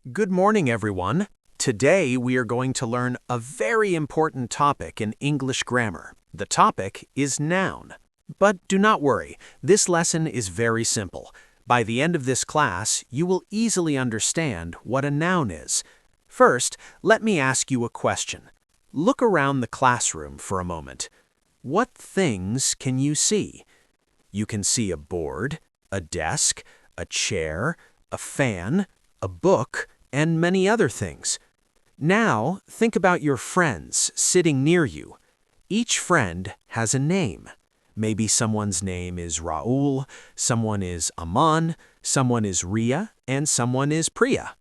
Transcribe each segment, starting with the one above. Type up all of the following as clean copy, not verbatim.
Good morning, everyone. Today we are going to learn a very important topic in English grammar. The topic is noun. But do not worry, this lesson is very simple. By the end of this class, you will easily understand what a noun is. First, let me ask you a question. Look around the classroom for a moment. What things can you see? You can see a board, a desk, a chair, a fan, a book, and many other things. Now, think about your friends sitting near you. Each friend has a name. Maybe someone's name is Raul, someone is Aman, someone is Ria, and someone is Priya.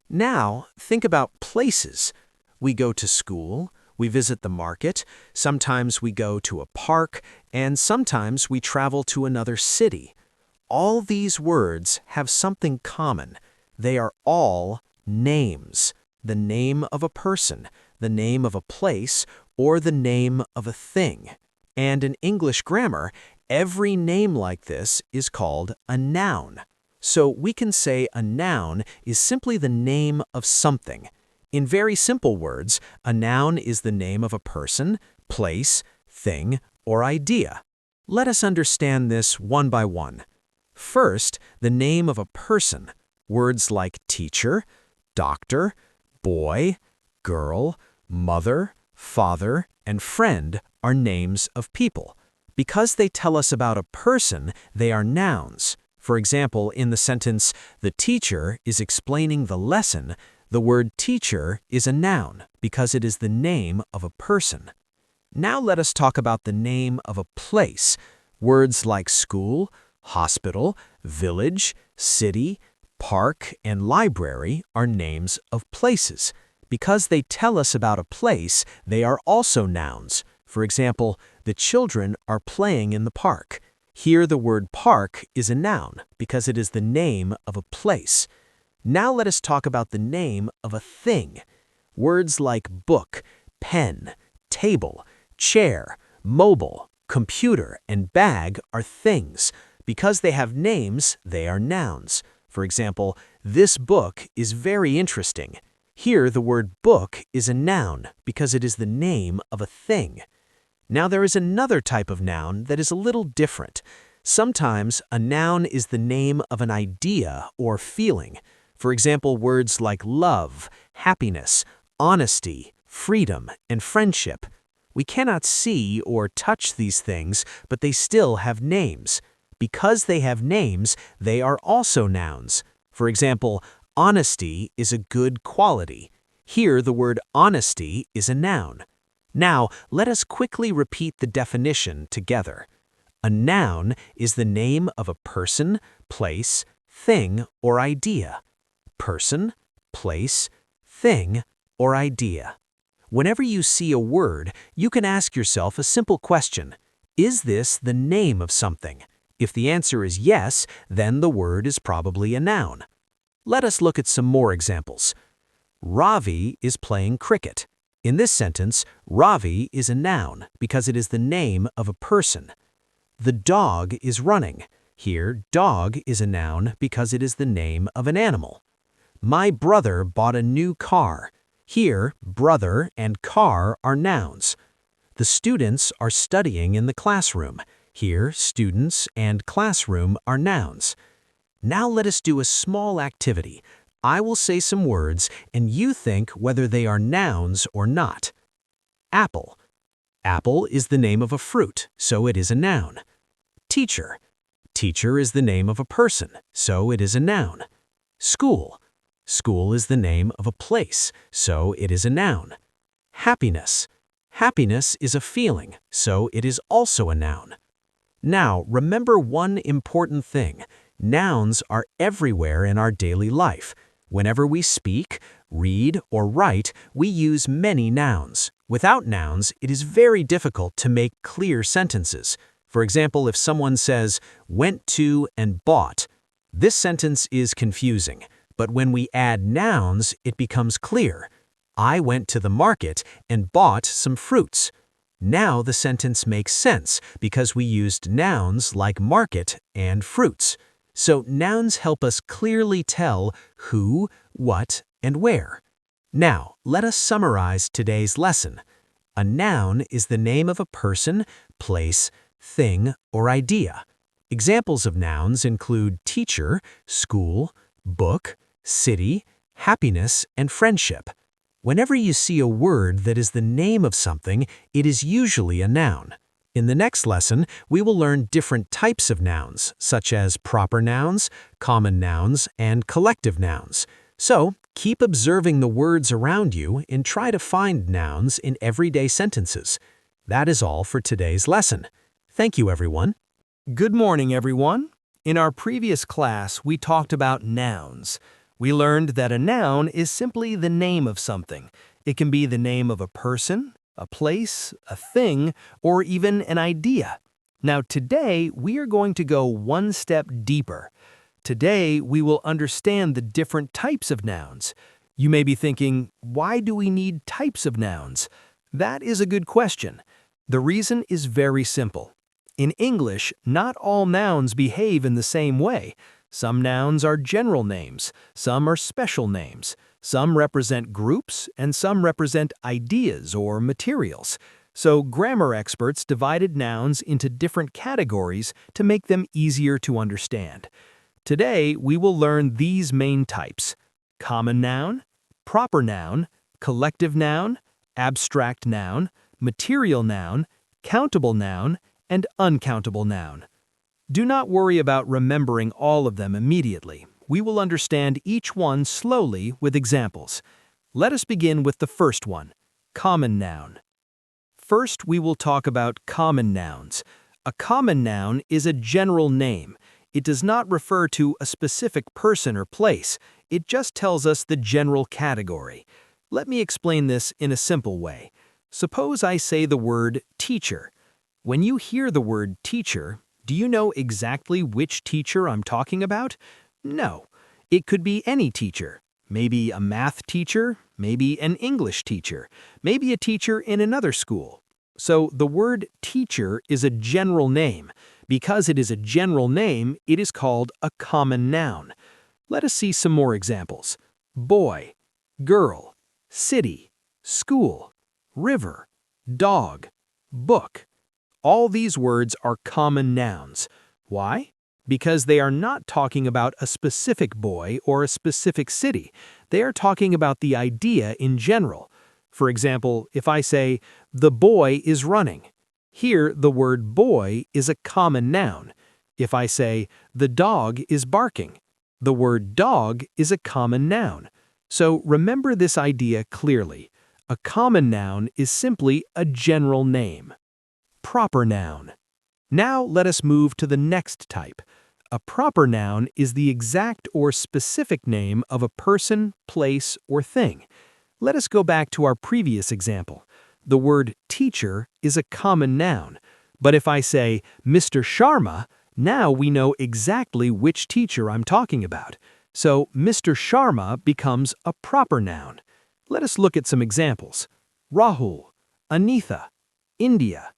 Now, think about places. We go to school, we visit the market, sometimes we go to a park, and sometimes we travel to another city. All these words have something common. They are all names. The name of a person, the name of a place, or the name of a thing. And in English grammar, every name like this is called a noun. So we can say a noun is simply the name of something. In very simple words, a noun is the name of a person, place, thing, or idea. Let us understand this one by one. First, the name of a person. Words like teacher, doctor, boy, girl, mother, father, and friend are names of people. Because they tell us about a person, they are nouns. For example, in the sentence, "The teacher is explaining the lesson," the word teacher is a noun because it is the name of a person. Now let us talk about the name of a place. Words like school, hospital, village, city, park, and library are names of places. Because they tell us about a place, they are also nouns. For example, the children are playing in the park. Here the word park is a noun because it is the name of a place. Now let us talk about the name of a thing. Words like book, pen, table, chair, mobile, computer, and bag are things. Because they have names, they are nouns. For example, this book is very interesting. Here the word book is a noun because it is the name of a thing. Now there is another type of noun that is a little different. Sometimes a noun is the name of an idea or feeling. For example, words like love, happiness, honesty, freedom, and friendship. We cannot see or touch these things, but they still have names. Because they have names, they are also nouns. For example, honesty is a good quality. Here the word honesty is a noun. Now, let us quickly repeat the definition together. A noun is the name of a person, place, thing, or idea. Person, place, thing, or idea. Whenever you see a word, you can ask yourself a simple question. Is this the name of something? If the answer is yes, then the word is probably a noun. Let us look at some more examples. Ravi is playing cricket. In this sentence, Ravi is a noun because it is the name of a person. The dog is running. Here, dog is a noun because it is the name of an animal. My brother bought a new car. Here, brother and car are nouns. The students are studying in the classroom. Here, students and classroom are nouns. Now let us do a small activity. I will say some words, and you think whether they are nouns or not. Apple. Apple is the name of a fruit, so it is a noun. Teacher. Teacher is the name of a person, so it is a noun. School. School is the name of a place, so it is a noun. Happiness. Happiness is a feeling, so it is also a noun. Now, remember one important thing. Nouns are everywhere in our daily life. Whenever we speak, read, or write, we use many nouns. Without nouns, it is very difficult to make clear sentences. For example, if someone says, went to and bought, this sentence is confusing. But when we add nouns, it becomes clear. I went to the market and bought some fruits. Now the sentence makes sense because we used nouns like market and fruits. So nouns help us clearly tell who, what, and where. Now, let us summarize today's lesson. A noun is the name of a person, place, thing, or idea. Examples of nouns include teacher, school, book, city, happiness, and friendship. Whenever you see a word that is the name of something, it is usually a noun. In the next lesson, we will learn different types of nouns, such as proper nouns, common nouns, and collective nouns. So, keep observing the words around you and try to find nouns in everyday sentences. That is all for today's lesson. Thank you, everyone. Good morning, everyone. In our previous class, we talked about nouns. We learned that a noun is simply the name of something. It can be the name of a person, a place, a thing, or even an idea. Now, today, we are going to go one step deeper. Today, we will understand the different types of nouns. You may be thinking, why do we need types of nouns? That is a good question. The reason is very simple. In English, not all nouns behave in the same way. Some nouns are general names, some are special names, some represent groups, and some represent ideas or materials. So grammar experts divided nouns into different categories to make them easier to understand. Today, we will learn these main types: common noun, proper noun, collective noun, abstract noun, material noun, countable noun, and uncountable noun. Do not worry about remembering all of them immediately. We will understand each one slowly with examples. Let us begin with the first one, common noun. First, we will talk about common nouns. A common noun is a general name. It does not refer to a specific person or place. It just tells us the general category. Let me explain this in a simple way. Suppose I say the word teacher. When you hear the word teacher, do you know exactly which teacher I'm talking about? No. It could be any teacher. Maybe a math teacher, maybe an English teacher, maybe a teacher in another school. So the word teacher is a general name. Because it is a general name, it is called a common noun. Let us see some more examples. Boy, girl, city, school, river, dog, book. All these words are common nouns. Why? Because they are not talking about a specific boy or a specific city. They are talking about the idea in general. For example, if I say, the boy is running. Here, the word boy is a common noun. If I say, the dog is barking, the word dog is a common noun. So remember this idea clearly. A common noun is simply a general name. Proper noun. Now let us move to the next type. A proper noun is the exact or specific name of a person, place, or thing. Let us go back to our previous example. The word teacher is a common noun, but if I say Mr. Sharma, now we know exactly which teacher I'm talking about. So Mr. Sharma becomes a proper noun. Let us look at some examples. Rahul, Anitha, India,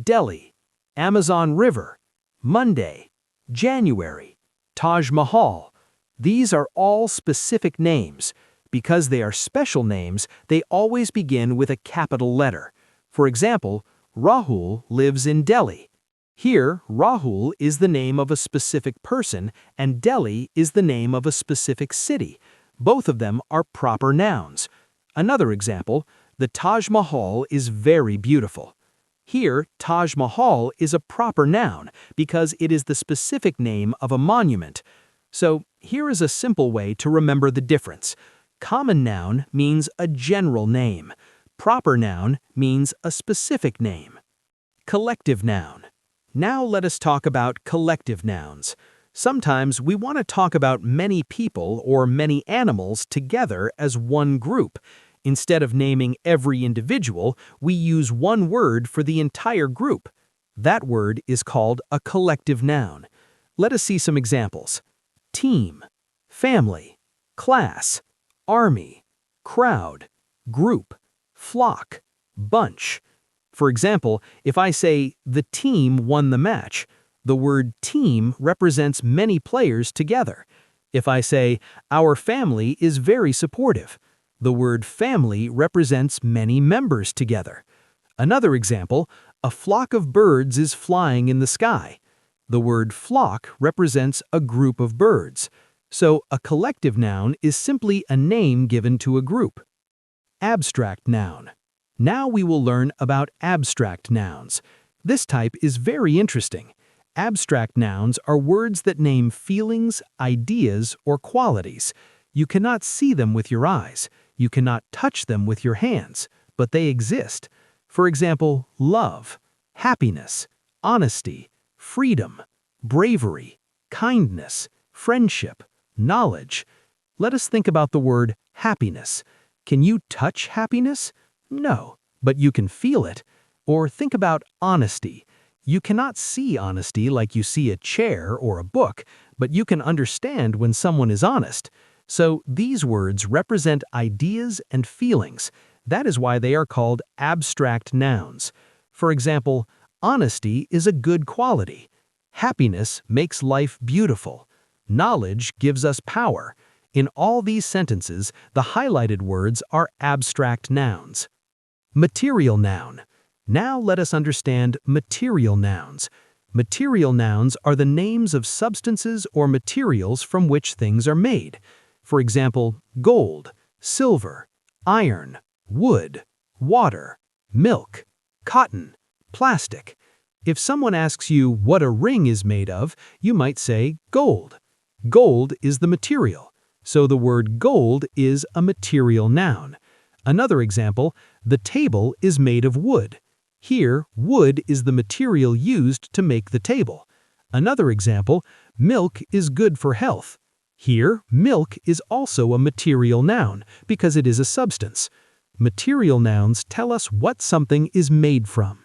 Delhi, Amazon River, Monday, January, Taj Mahal. These are all specific names. Because they are special names, they always begin with a capital letter. For example, Rahul lives in Delhi. Here, Rahul is the name of a specific person and Delhi is the name of a specific city. Both of them are proper nouns. Another example, the Taj Mahal is very beautiful. Here, Taj Mahal is a proper noun because it is the specific name of a monument. So, here is a simple way to remember the difference. Common noun means a general name. Proper noun means a specific name. Collective noun. Now let us talk about collective nouns. Sometimes we want to talk about many people or many animals together as one group. Instead of naming every individual, we use one word for the entire group. That word is called a collective noun. Let us see some examples. Team, family, class, army, crowd, group, flock, bunch. For example, if I say, the team won the match, The word team represents many players together. If I say, our family is very supportive, the word family represents many members together. Another example, a flock of birds is flying in the sky. The word flock represents a group of birds. So a collective noun is simply a name given to a group. Abstract noun. Now we will learn about abstract nouns. This type is very interesting. Abstract nouns are words that name feelings, ideas, or qualities. You cannot see them with your eyes. You cannot touch them with your hands, but they exist. For example, love, happiness, honesty, freedom, bravery, kindness, friendship, knowledge. Let us think about the word happiness. Can you touch happiness? No, but you can feel it. Or think about honesty. You cannot see honesty like you see a chair or a book, but you can understand when someone is honest. So these words represent ideas and feelings. That is why they are called abstract nouns. For example, honesty is a good quality. Happiness makes life beautiful. Knowledge gives us power. In all these sentences, the highlighted words are abstract nouns. Material noun. Now let us understand material nouns. Material nouns are the names of substances or materials from which things are made. For example, gold, silver, iron, wood, water, milk, cotton, plastic. If someone asks you what a ring is made of, you might say gold. Gold is the material, so the word gold is a material noun. Another example, the table is made of wood. Here, wood is the material used to make the table. Another example, milk is good for health. Here, milk is also a material noun because it is a substance. Material nouns tell us what something is made from.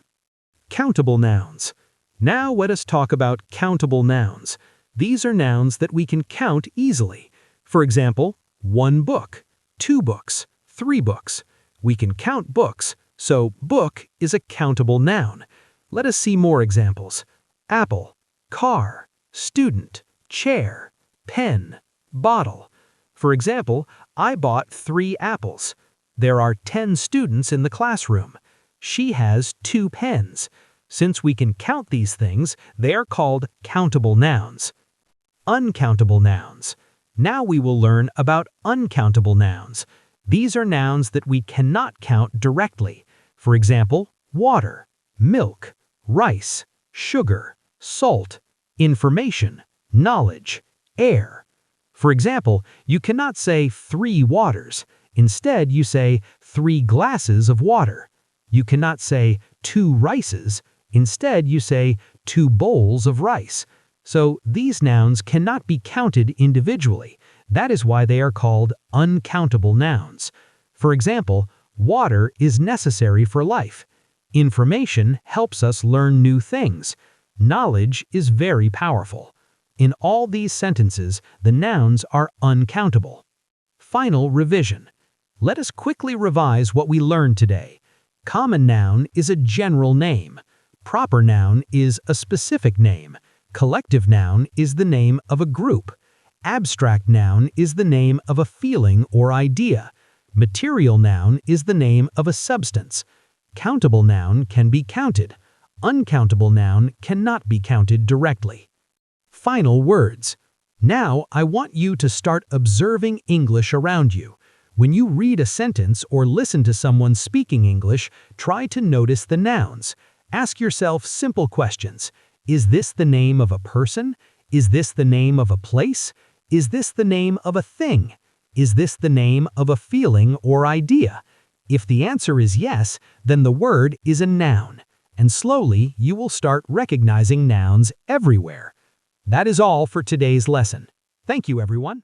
Countable nouns. Now let us talk about countable nouns. These are nouns that we can count easily. For example, 1 book, 2 books, 3 books. We can count books, so book is a countable noun. Let us see more examples. Apple, car, student, chair, pen, bottle. For example, I bought 3 apples. There are 10 students in the classroom. She has 2 pens. Since we can count these things, they are called countable nouns. Uncountable nouns. Now we will learn about uncountable nouns. These are nouns that we cannot count directly. For example, water, milk, rice, sugar, salt, information, knowledge, air. For example, you cannot say 3 waters. Instead, you say 3 glasses of water. You cannot say 2 rices. Instead, you say 2 bowls of rice. So these nouns cannot be counted individually. That is why they are called uncountable nouns. For example, water is necessary for life. Information helps us learn new things. Knowledge is very powerful. In all these sentences, the nouns are uncountable. Final revision. Let us quickly revise what we learned today. Common noun is a general name. Proper noun is a specific name. Collective noun is the name of a group. Abstract noun is the name of a feeling or idea. Material noun is the name of a substance. Countable noun can be counted. Uncountable noun cannot be counted directly. Final words. Now I want you to start observing English around you. When you read a sentence or listen to someone speaking English, try to notice the nouns. Ask yourself simple questions. Is this the name of a person? Is this the name of a place? Is this the name of a thing? Is this the name of a feeling or idea? If the answer is yes, then the word is a noun, and slowly you will start recognizing nouns everywhere. That is all for today's lesson. Thank you, everyone.